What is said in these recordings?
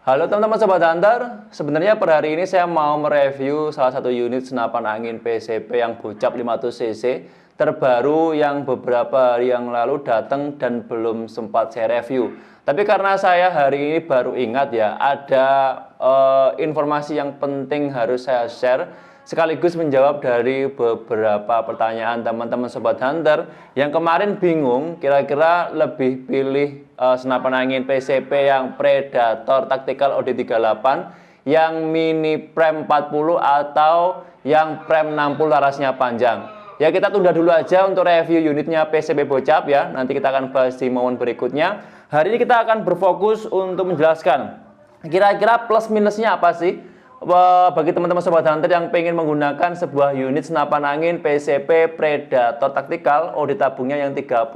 Halo teman-teman Sobat Hunter, sebenarnya per hari ini saya mau mereview salah satu unit senapan angin PCP yang bocap 500 cc terbaru yang beberapa hari yang lalu datang dan belum sempat saya review. Tapi karena saya hari ini baru ingat ya, ada informasi yang penting harus saya share sekaligus menjawab dari beberapa pertanyaan teman-teman Sobat Hunter yang kemarin bingung kira-kira lebih pilih senapan angin PCP yang Predator Tactical OD38 yang mini prem 40 atau yang prem 60 larasnya panjang. Ya, kita tunda dulu aja untuk review unitnya PCP bocap ya. Nanti kita akan bahas di momen berikutnya. Hari ini kita akan berfokus untuk menjelaskan kira-kira plus minusnya apa sih bagi teman-teman Sobat Hunter yang pengen menggunakan sebuah unit senapan angin PCP Predator Tactical OD tabungnya yang 38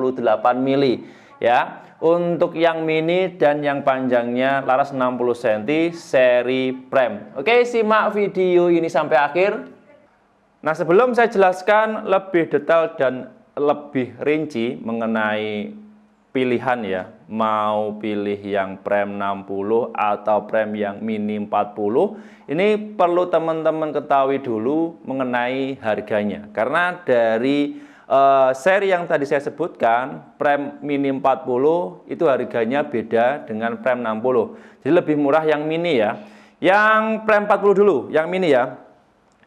mili ya. Untuk yang mini dan yang panjangnya laras 60 cm seri prem. Oke, simak video ini sampai akhir. Nah, sebelum saya jelaskan lebih detail dan lebih rinci mengenai pilihan ya, mau pilih yang prem 60 atau prem yang mini 40, ini perlu teman-teman ketahui dulu mengenai harganya. Karena dari seri yang tadi saya sebutkan, prem mini 40 itu harganya beda dengan prem 60. Jadi lebih murah yang mini ya. Yang prem 40 dulu, yang mini ya.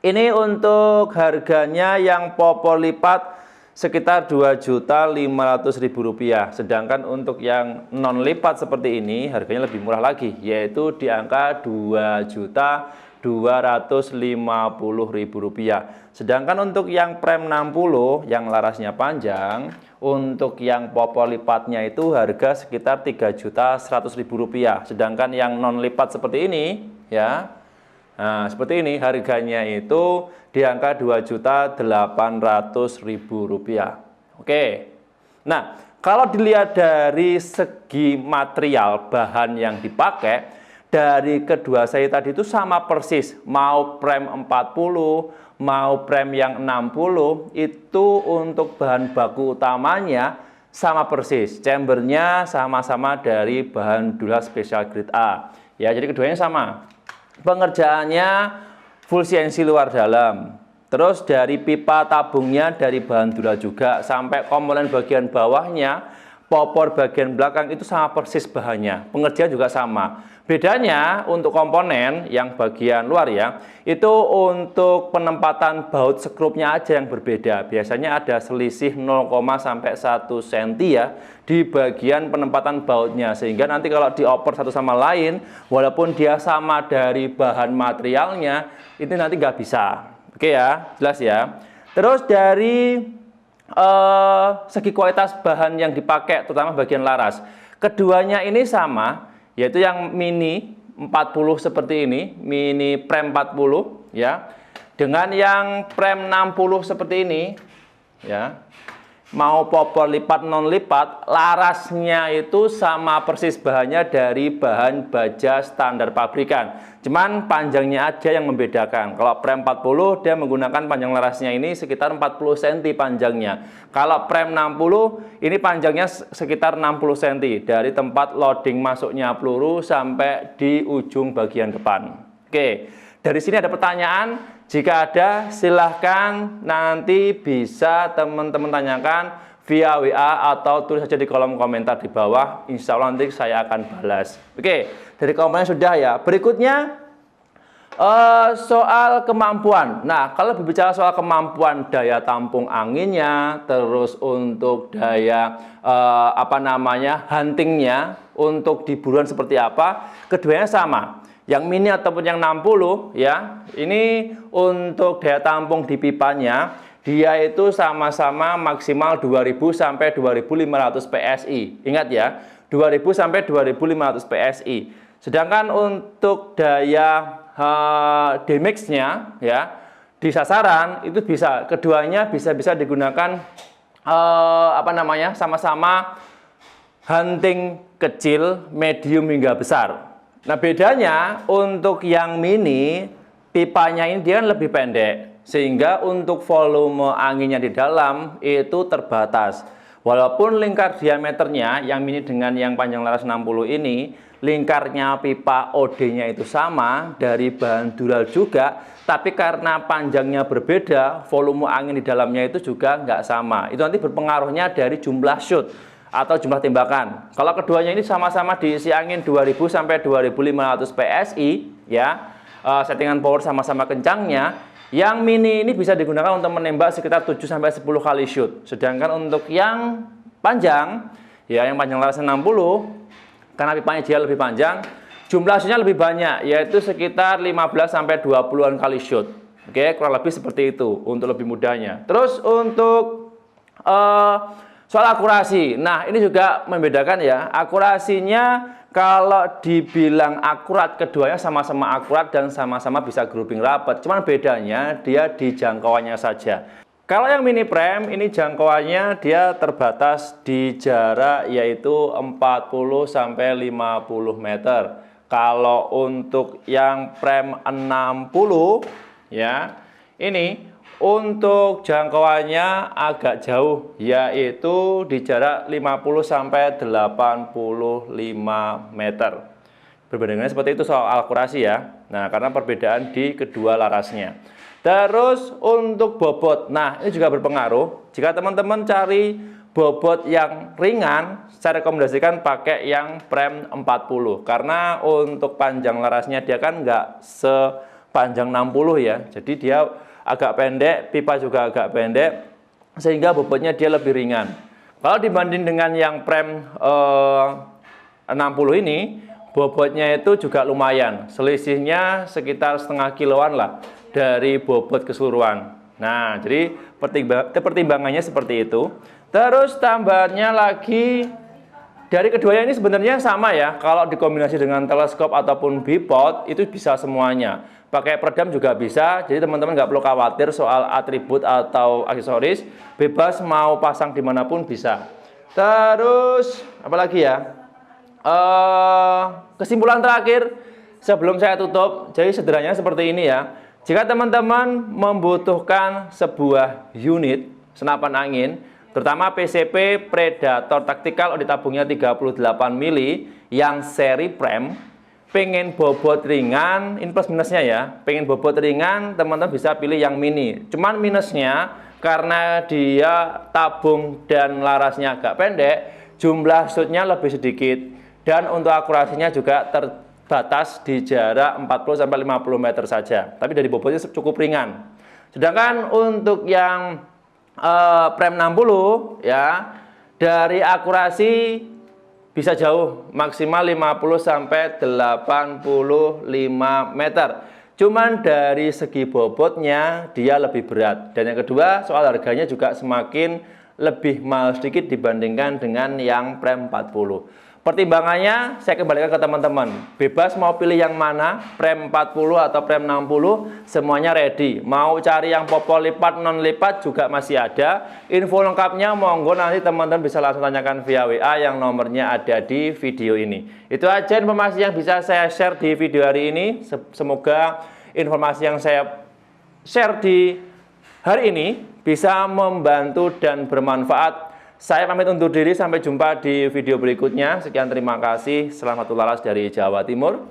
Ini untuk harganya yang popor lipat sekitar Rp2.500.000. Sedangkan untuk yang non lipat seperti ini harganya lebih murah lagi, yaitu di angka Rp2.250.000. Sedangkan untuk yang prem 60 yang larasnya panjang, untuk yang popor lipatnya itu harga sekitar Rp3.100.000. Sedangkan yang non lipat seperti ini ya, nah, seperti ini harganya itu di angka Rp2.800.000. Oke. Nah, kalau dilihat dari segi material bahan yang dipakai, dari kedua seri tadi itu sama persis. Mau prem 40, mau prem yang 60, itu untuk bahan baku utamanya sama persis. Chambernya sama-sama dari bahan Dula Special Grade A. Ya, jadi keduanya sama. Pengerjaannya full CNC luar dalam. Terus dari pipa tabungnya dari bahan Dula juga, sampai komponen bagian bawahnya, popor bagian belakang itu sama persis bahannya. Pengerjaan juga sama. Bedanya untuk komponen yang bagian luar ya, itu untuk penempatan baut skrupnya aja yang berbeda. Biasanya ada selisih 0, sampai 1 cm ya di bagian penempatan bautnya, sehingga nanti kalau dioper satu sama lain, walaupun dia sama dari bahan materialnya, itu nanti nggak bisa. Oke ya, jelas ya. Terus dari segi kualitas bahan yang dipakai, terutama bagian laras, keduanya ini sama, yaitu yang mini 40 seperti ini, mini prem 40 ya, dengan yang prem 60 seperti ini ya. Mau popor lipat non lipat, larasnya itu sama persis bahannya dari bahan baja standar pabrikan. Cuman panjangnya aja yang membedakan. Kalau prem 40 dia menggunakan panjang larasnya ini sekitar 40 cm panjangnya. Kalau prem 60 ini panjangnya sekitar 60 cm dari tempat loading masuknya peluru sampai di ujung bagian depan. Oke, dari sini ada pertanyaan. Jika ada, silahkan nanti bisa teman-teman tanyakan via WA atau tulis saja di kolom komentar di bawah. Insya Allah nanti saya akan balas. Oke, dari komponen sudah ya. Berikutnya soal kemampuan. Nah, kalau berbicara soal kemampuan daya tampung anginnya, terus untuk daya huntingnya, untuk di buruan seperti apa, keduanya sama. Yang mini ataupun yang 60 ya, ini untuk daya tampung di pipanya, dia itu sama-sama maksimal 2000 sampai 2500 PSI. Ingat ya, 2000 sampai 2500 PSI. Sedangkan untuk daya damage-nya ya, di sasaran itu bisa, keduanya bisa digunakan sama-sama hunting kecil, medium hingga besar. Nah, bedanya untuk yang mini, pipanya ini dia kan lebih pendek, sehingga untuk volume anginnya di dalam itu terbatas. Walaupun lingkar diameternya yang mini dengan yang panjang laras 60 ini, lingkarnya pipa OD-nya itu sama, dari bahan dural juga, tapi karena panjangnya berbeda, volume angin di dalamnya itu juga nggak sama. Itu nanti berpengaruhnya dari jumlah shoot atau jumlah tembakan. Kalau keduanya ini sama-sama diisi angin 2000 sampai 2500 PSI, ya, settingan power sama-sama kencangnya. Yang mini ini bisa digunakan untuk menembak sekitar 7 sampai 10 kali shoot. Sedangkan untuk yang panjang, ya yang panjang laras 60, karena pipanya dia lebih panjang, jumlah shootnya lebih banyak, yaitu sekitar 15 sampai 20-an kali shoot. Oke, kurang lebih seperti itu untuk lebih mudahnya. Terus untuk soal akurasi. Nah, ini juga membedakan ya. Akurasinya kalau dibilang akurat, keduanya sama-sama akurat dan sama-sama bisa grouping rapat. Cuman bedanya dia di jangkauannya saja. Kalau yang mini prem ini jangkauannya dia terbatas di jarak yaitu 40 sampai 50 meter. Kalau untuk yang prem 60 ya, ini untuk jangkauannya agak jauh, yaitu di jarak 50 sampai 85 meter. Perbandingannya seperti itu soal akurasi ya. Nah, karena perbedaan di kedua larasnya. Terus untuk bobot, nah ini juga berpengaruh. Jika teman-teman cari bobot yang ringan, saya rekomendasikan pakai yang prem 40. Karena untuk panjang larasnya dia kan nggak sepanjang 60 ya. Jadi dia agak pendek, pipa juga agak pendek, sehingga bobotnya dia lebih ringan. Kalau dibanding dengan yang prem 60 ini, bobotnya itu juga lumayan. Selisihnya sekitar setengah kiloan lah dari bobot keseluruhan. Nah, jadi pertimbangannya seperti itu. Terus tambahannya lagi, dari keduanya ini sebenarnya sama ya. Kalau dikombinasi dengan teleskop ataupun bipod, itu bisa semuanya. Pakai peredam juga bisa, jadi teman-teman nggak perlu khawatir soal atribut atau aksesoris, bebas mau pasang dimanapun bisa. Terus apalagi ya? Kesimpulan terakhir sebelum saya tutup, jadi sederhananya seperti ini ya. Jika teman-teman membutuhkan sebuah unit senapan angin, terutama PCP Predator Tactical di tabungnya 38 mili yang seri prem, pengen bobot ringan, ini plus minusnya ya. Pengen bobot ringan, teman-teman bisa pilih yang mini. Cuman minusnya karena dia tabung dan larasnya agak pendek, jumlah shootnya lebih sedikit. Dan untuk akurasinya juga terbatas di jarak 40 sampai 50 meter saja. Tapi dari bobotnya cukup ringan. Sedangkan untuk yang prem 60 ya, dari akurasi bisa jauh, maksimal 50 sampai 85 meter. Cuman dari segi bobotnya dia lebih berat. Dan yang kedua, soal harganya juga semakin lebih mahal sedikit dibandingkan dengan yang prem 40. Pertimbangannya saya kembalikan ke teman-teman. Bebas mau pilih yang mana, prem 40 atau prem 60, semuanya ready. Mau cari yang popol lipat, non lipat juga masih ada. Info lengkapnya monggo nanti teman-teman bisa langsung tanyakan via WA yang nomornya ada di video ini. Itu aja informasi yang bisa saya share di video hari ini. Semoga informasi yang saya share di hari ini bisa membantu dan bermanfaat. Saya pamit undur diri, sampai jumpa di video berikutnya. Sekian, terima kasih. Selamat laras dari Jawa Timur.